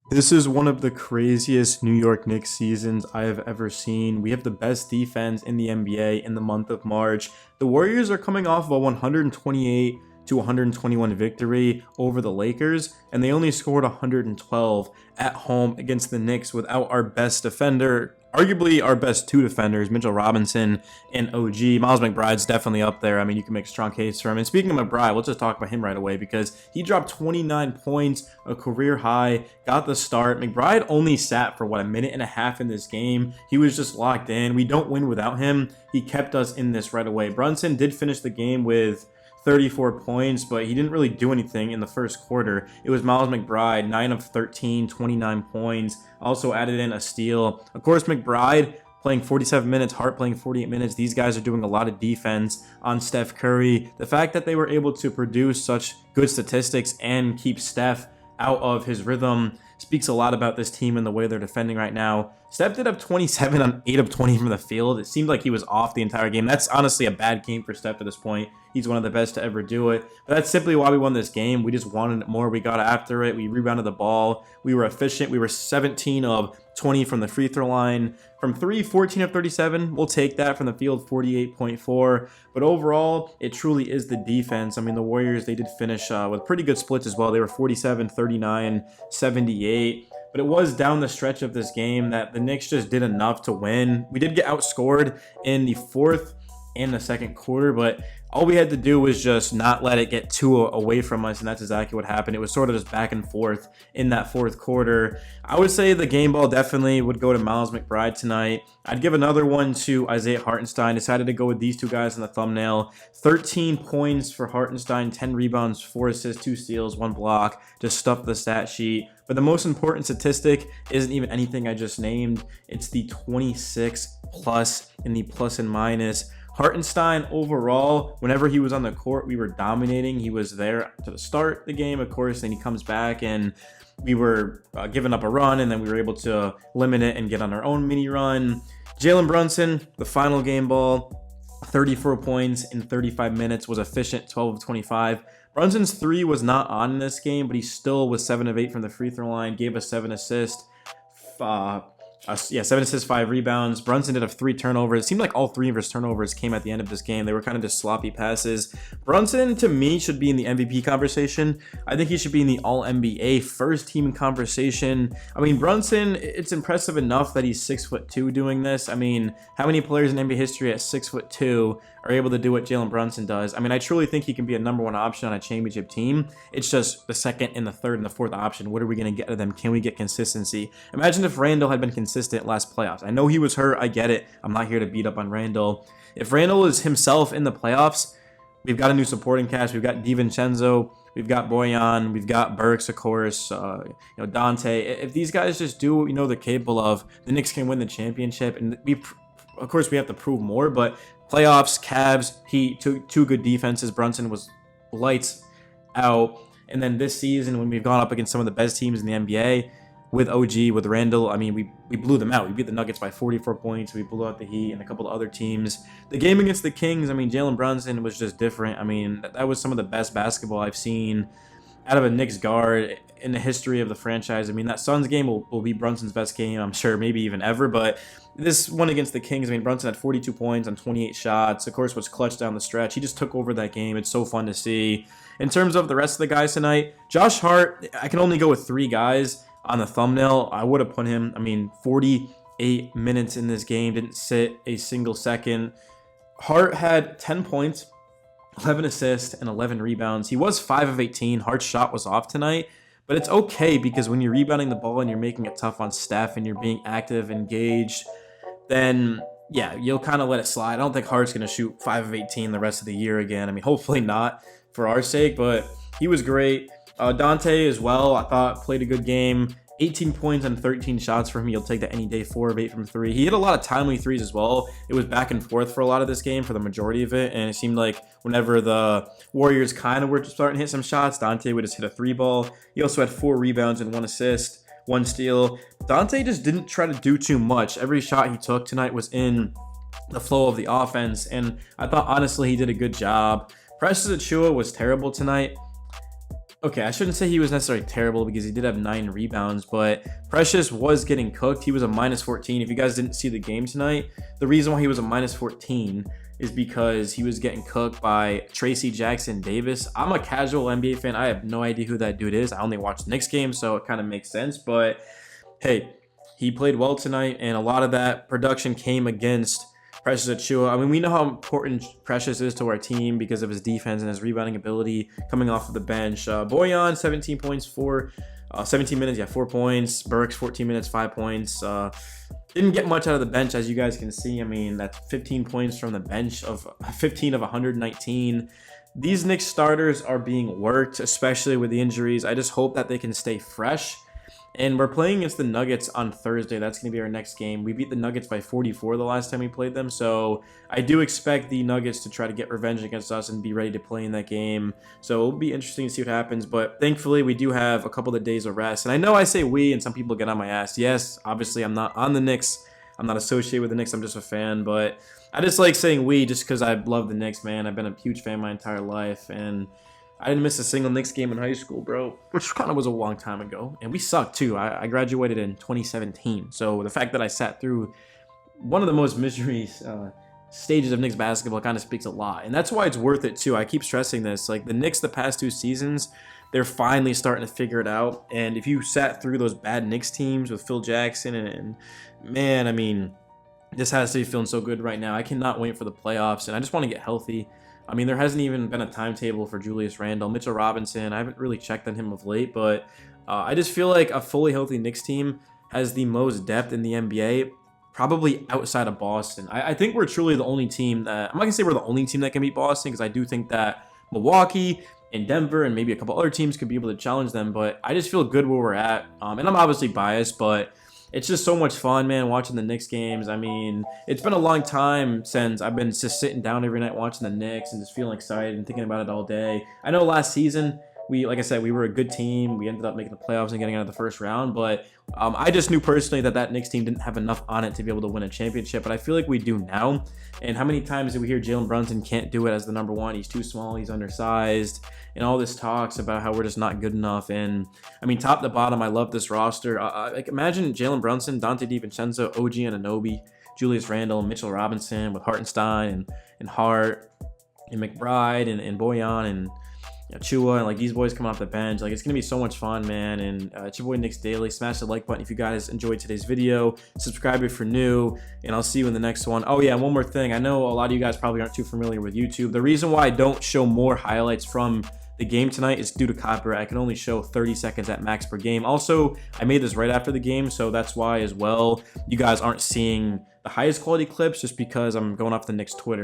This is one of the craziest New York Knicks seasons I have ever seen. We have the best defense in the NBA in the month of March. The Warriors are coming off of a 128 to 121 victory over the Lakers, and they only scored 112 at home against the Knicks without our best defender, arguably our best two defenders, Mitchell Robinson and OG. Miles McBride's definitely up there. I mean, you can make a strong case for him. And speaking of McBride, let's just talk about him right away because he dropped 29 points, a career high, got the start. McBride only sat for, a minute and a half in this game. He was just locked in. We don't win without him. He kept us in this right away. Brunson did finish the game with 34 points, but he didn't really do anything in the first quarter. It was Miles McBride, 9 of 13, 29 points. Also added in a steal. Of course, McBride playing 47 minutes, Hart playing 48 minutes. These guys are doing a lot of defense on Steph Curry. The fact that they were able to produce such good statistics and keep Steph out of his rhythm speaks a lot about this team and the way they're defending right now. Steph did have 27 on 8 of 20 from the field. It seemed like he was off the entire game. That's honestly a bad game for Steph at this point. He's one of the best to ever do it. But that's simply why we won this game. We just wanted it more. We got after it. We rebounded the ball. We were efficient. We were 17 of 20 from the free throw line. From 3, 14 of 37. We'll take that. From the field, 48.4. But overall, it truly is the defense. I mean, the Warriors, they did finish with pretty good splits as well. They were 47, 39, 78. But it was down the stretch of this game that the Knicks just did enough to win. We did get outscored in the fourth and the second quarter, but all we had to do was just not let it get too away from us, and that's exactly what happened. It was sort of just back and forth in that fourth quarter. I would say the game ball definitely would go to Miles McBride tonight. I'd give another one to Isaiah Hartenstein. Decided to go with these two guys in the thumbnail. 13 points for Hartenstein, 10 rebounds, 4 assists, 2 steals, 1 block. Just stuffed the stat sheet. But the most important statistic isn't even anything I just named. It's the 26 plus in the plus and minus. Hartenstein overall, whenever he was on the court, we were dominating. He was there to start the game, of course, then he comes back and we were giving up a run, and then we were able to limit it and get on our own mini run. Jalen Brunson, the final game ball, 34 points in 35 minutes, was efficient, 12 of 25. Brunson's 3 was not on in this game, but he still was 7 of 8 from the free throw line, gave us 7 assists. 7 assists, 5 rebounds. Brunson did have 3 turnovers. It seemed like all 3 of his turnovers came at the end of this game. They were kind of just sloppy passes. Brunson, to me, should be in the MVP conversation. I think he should be in the All-NBA first team conversation. I mean, Brunson, it's impressive enough that he's 6'2" doing this. I mean, how many players in NBA history at 6'2" are able to do what Jalen Brunson does? I mean, I truly think he can be a number 1 option on a championship team. It's just the second and the third and the fourth option. What are we going to get to them? Can we get consistency? Imagine if Randall had been consistent last playoffs. I know he was hurt. I get it. I'm not here to beat up on Randall. If Randall is himself in the playoffs, we've got a new supporting cast. We've got DiVincenzo. We've got Boyan. We've got Burks, of course. Dante. If these guys just do what we know they're capable of, the Knicks can win the championship. And of course, we have to prove more, but playoffs, Cavs, Heat, two good defenses. Brunson was lights out. And then this season, when we've gone up against some of the best teams in the NBA, with OG, with Randall, I mean, we blew them out. We beat the Nuggets by 44 points. We blew out the Heat and a couple of other teams. The game against the Kings, I mean, Jalen Brunson was just different. I mean, that was some of the best basketball I've seen out of a Knicks guard in the history of the franchise. I mean, that Suns game will be Brunson's best game, I'm sure, maybe even ever. But this one against the Kings, I mean, Brunson had 42 points on 28 shots. Of course, was clutch down the stretch. He just took over that game. It's so fun to see. In terms of the rest of the guys tonight, Josh Hart, I can only go with 3 guys on the thumbnail. I would have put him, 48 minutes in this game, didn't sit a single second. Hart had 10 points, 11 assists, and 11 rebounds. He was 5 of 18. Hart's shot was off tonight, but it's okay because when you're rebounding the ball and you're making it tough on Steph and you're being active, engaged, then yeah, you'll kind of let it slide. I don't think Hart's going to shoot 5 of 18 the rest of the year again. I mean, hopefully not for our sake, but he was great. Dante as well, I thought played a good game. 18 points on 13 shots for him. You'll take that any day. 4 of 8 from 3. He hit a lot of timely threes as well. It was back and forth for a lot of this game, for the majority of it, and it seemed like whenever the Warriors kind of were starting to hit some shots, Dante would just hit a 3 ball. He also had 4 rebounds and 1 assist, 1 steal. Dante just didn't try to do too much. Every shot he took tonight was in the flow of the offense, and I thought honestly he did a good job. Precious Achiuwa was terrible tonight. Okay, I shouldn't say he was necessarily terrible because he did have 9 rebounds, but Precious was getting cooked. He was a minus 14. If you guys didn't see the game tonight, the reason why he was a minus 14 is because he was getting cooked by Tracy Jackson Davis. I'm a casual NBA fan. I have no idea who that dude is. I only watched the Knicks game, so it kind of makes sense. But hey, he played well tonight, and a lot of that production came against Precious Achiuwa. I mean, we know how important Precious is to our team because of his defense and his rebounding ability coming off of the bench. Boyan, 17 points, 17 minutes, 4 points. Burks, 14 minutes, 5 points. Didn't get much out of the bench, as you guys can see. I mean, that's 15 points from the bench of 15 of 119. These Knicks starters are being worked, especially with the injuries. I just hope that they can stay fresh. And we're playing against the Nuggets on Thursday. That's going to be our next game. We beat the Nuggets by 44 the last time we played them. So I do expect the Nuggets to try to get revenge against us and be ready to play in that game. So it'll be interesting to see what happens. But thankfully, we do have a couple of days of rest. And I know I say we, and some people get on my ass. Yes, obviously, I'm not on the Knicks. I'm not associated with the Knicks. I'm just a fan. But I just like saying we just because I love the Knicks, man. I've been a huge fan my entire life. And I didn't miss a single Knicks game in high school, bro, which kind of was a long time ago. And we sucked, too. I graduated in 2017. So the fact that I sat through one of the most misery stages of Knicks basketball kind of speaks a lot. And that's why it's worth it, too. I keep stressing this. Like, the Knicks the past 2 seasons, they're finally starting to figure it out. And if you sat through those bad Knicks teams with Phil Jackson and man, I mean, this has to be feeling so good right now. I cannot wait for the playoffs, and I just want to get healthy. I mean, there hasn't even been a timetable for Julius Randle. Mitchell Robinson, I haven't really checked on him of late, but I just feel like a fully healthy Knicks team has the most depth in the NBA, probably outside of Boston. I think we're truly the only team that, I'm not going to say we're the only team that can beat Boston, because I do think that Milwaukee and Denver and maybe a couple other teams could be able to challenge them, but I just feel good where we're at. And I'm obviously biased, but it's just so much fun, man, watching the Knicks games. I mean, it's been a long time since I've been just sitting down every night watching the Knicks and just feeling excited and thinking about it all day. I know last season, like I said, we were a good team. We ended up making the playoffs and getting out of the first round, but I just knew personally that Knicks team didn't have enough on it to be able to win a championship, but I feel like we do now. And how many times did we hear Jalen Brunson can't do it as the number 1? He's too small, he's undersized, and all this talks about how we're just not good enough. And I mean, top to bottom, I love this roster. Like, imagine Jalen Brunson, Dante DiVincenzo, OG Anunoby, Julius Randle, Mitchell Robinson with Hartenstein and Hart and McBride and Boyan and Chua and like these boys coming off the bench. Like, it's gonna be so much fun, man. And it's your boy Knicks Daily. Smash the like button if you guys enjoyed today's video. Subscribe if you're new, and I'll see you in the next one. Oh yeah, one more thing. I know a lot of you guys probably aren't too familiar with YouTube. The reason why I don't show more highlights from the game tonight is due to copyright. I can only show 30 seconds at max per game. Also, I made this right after the game, so that's why as well you guys aren't seeing the highest quality clips, just because I'm going off the Knicks Twitter.